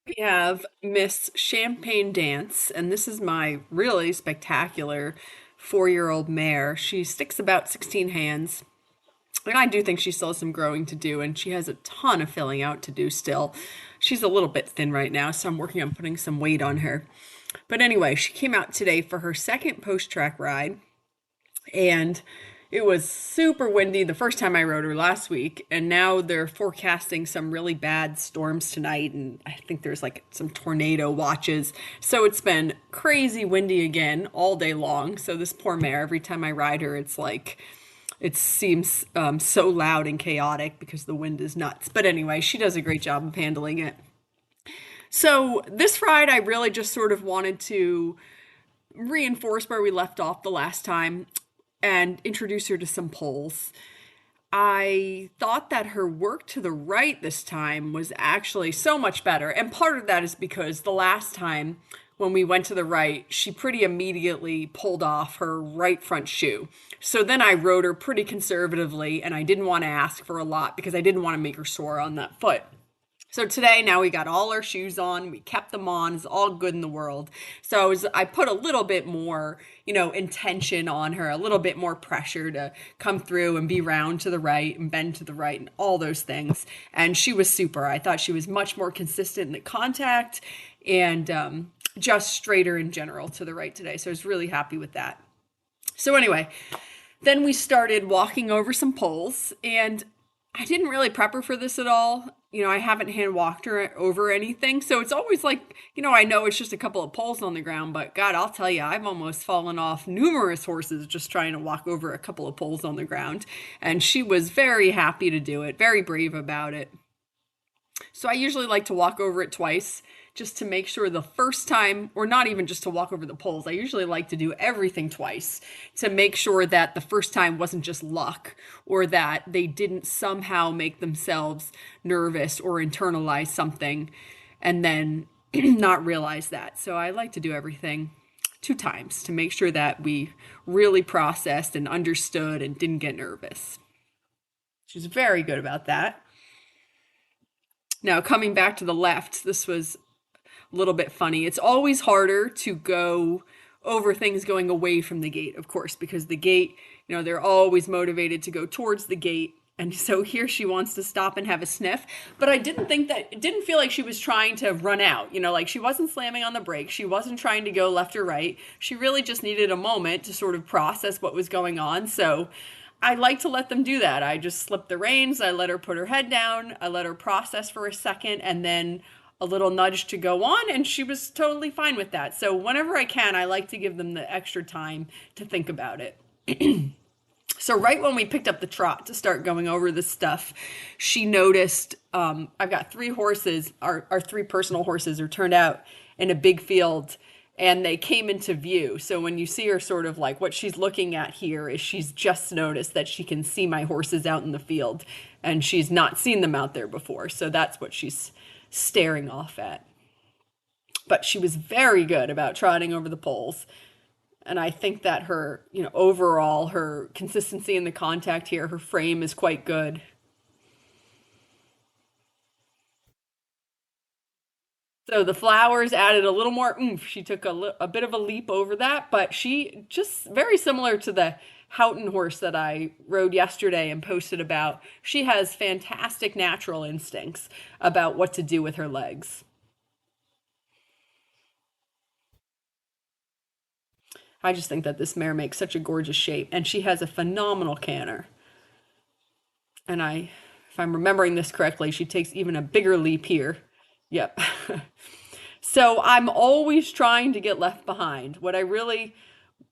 We have Miss Champagne Dance, and this is my really spectacular 4-year-old mare. She sticks about 16 hands, and I do think she still has some growing to do, and she has a ton of filling out to do still. She's a little bit thin right now, so I'm working on putting some weight on her. But anyway, she came out today for her second post track ride, and it was super windy the first time I rode her last week, and now they're forecasting some really bad storms tonight, and I think there's like some tornado watches. So it's been crazy windy again all day long. So this poor mare, every time I ride her, it's like it seems so loud and chaotic because the wind is nuts. But anyway, she does a great job of handling it. So this ride, I really just sort of wanted to reinforce where we left off the last time and introduce her to some poles. I thought that her work to the right this time was actually so much better. And part of that is because the last time when we went to the right, she pretty immediately pulled off her right front shoe. So then I rode her pretty conservatively, and I didn't want to ask for a lot because I didn't want to make her sore on that foot. So today, now we got all our shoes on. We kept them on. It's all good in the world. So I put a little bit more, intention on her, a little bit more pressure to come through and be round to the right and bend to the right and all those things. And she was super. I thought she was much more consistent in the contact and just straighter in general to the right today. So I was really happy with that. So anyway, then we started walking over some poles, and I didn't really prep her for this at all. I haven't hand walked her over anything. So it's always like, I know it's just a couple of poles on the ground, but God, I'll tell you, I've almost fallen off numerous horses just trying to walk over a couple of poles on the ground. And she was very happy to do it, very brave about it. So I usually like to walk over it twice just to make sure the first time, or not even just to walk over the poles, I usually like to do everything twice to make sure that the first time wasn't just luck or that they didn't somehow make themselves nervous or internalize something and then not realize that. So I like to do everything 2 times to make sure that we really processed and understood and didn't get nervous. She's very good about that. Now, coming back to the left, this was a little bit funny. It's always harder to go over things going away from the gate, of course, because the gate, they're always motivated to go towards the gate. And so here she wants to stop and have a sniff. But I didn't think that, it didn't feel like she was trying to run out. Like she wasn't slamming on the brakes. She wasn't trying to go left or right. She really just needed a moment to sort of process what was going on. So I like to let them do that. I just slip the reins. I let her put her head down. I let her process for a second and then a little nudge to go on. And she was totally fine with that. So whenever I can, I like to give them the extra time to think about it. So right when we picked up the trot to start going over this stuff, she noticed I've got 3 horses. Our 3 personal horses are turned out in a big field and they came into view. So when you see her sort of like what she's looking at here is she's just noticed that she can see my horses out in the field and she's not seen them out there before. So that's what she's staring off at. But she was very good about trotting over the poles. And I think that her, overall, her consistency in the contact here, her frame is quite good. So the flowers added a little more oomph. She took a bit of a leap over that, but she just very similar to the Houghton horse that I rode yesterday and posted about. She has fantastic natural instincts about what to do with her legs. I just think that this mare makes such a gorgeous shape, and she has a phenomenal canter. And if I'm remembering this correctly, she takes even a bigger leap here. Yep. So I'm always trying to get left behind. What I really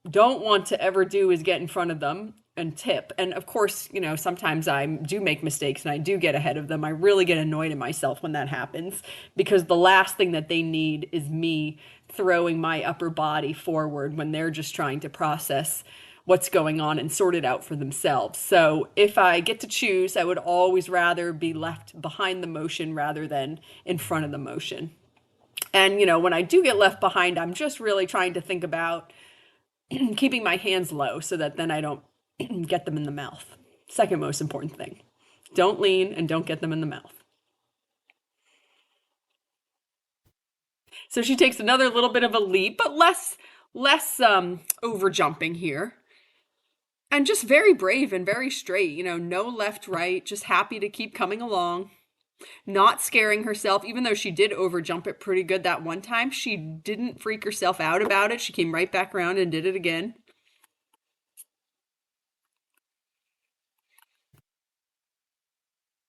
don't want to ever do is get in front of them and tip. And of course, sometimes I do make mistakes and I do get ahead of them. I really get annoyed at myself when that happens because the last thing that they need is me throwing my upper body forward when they're just trying to process what's going on and sort it out for themselves. So if I get to choose, I would always rather be left behind the motion rather than in front of the motion. And, when I do get left behind, I'm just really trying to think about keeping my hands low so that then I don't get them in the mouth. Second most important thing. Don't lean and don't get them in the mouth. So she takes another little bit of a leap, but less over jumping here. And just very brave and very straight, no left, right, just happy to keep coming along, not scaring herself, even though she did over jump it pretty good that one time. She didn't freak herself out about it. She came right back around and did it again.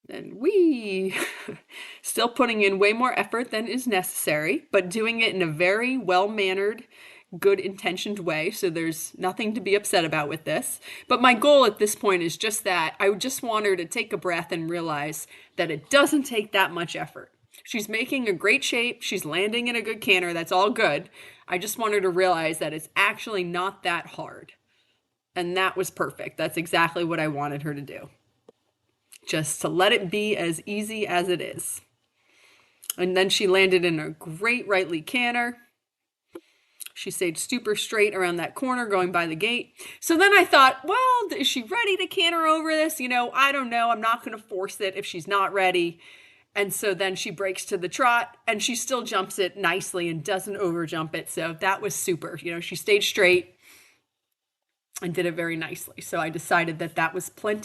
And we still putting in way more effort than is necessary, but doing it in a very well-mannered, good intentioned way. So there's nothing to be upset about with this. But my goal at this point is just that I just want her to take a breath and realize that it doesn't take that much effort. She's making a great shape. She's landing in a good canter. That's all good. I just want her to realize that it's actually not that hard. And that was perfect. That's exactly what I wanted her to do. Just to let it be as easy as it is. And then she landed in a great right lead canter. She stayed super straight around that corner going by the gate. So then I thought, well, is she ready to canter over this? I don't know. I'm not going to force it if she's not ready. And so then she breaks to the trot and she still jumps it nicely and doesn't over jump it. So that was super. She stayed straight and did it very nicely. So I decided that that was plenty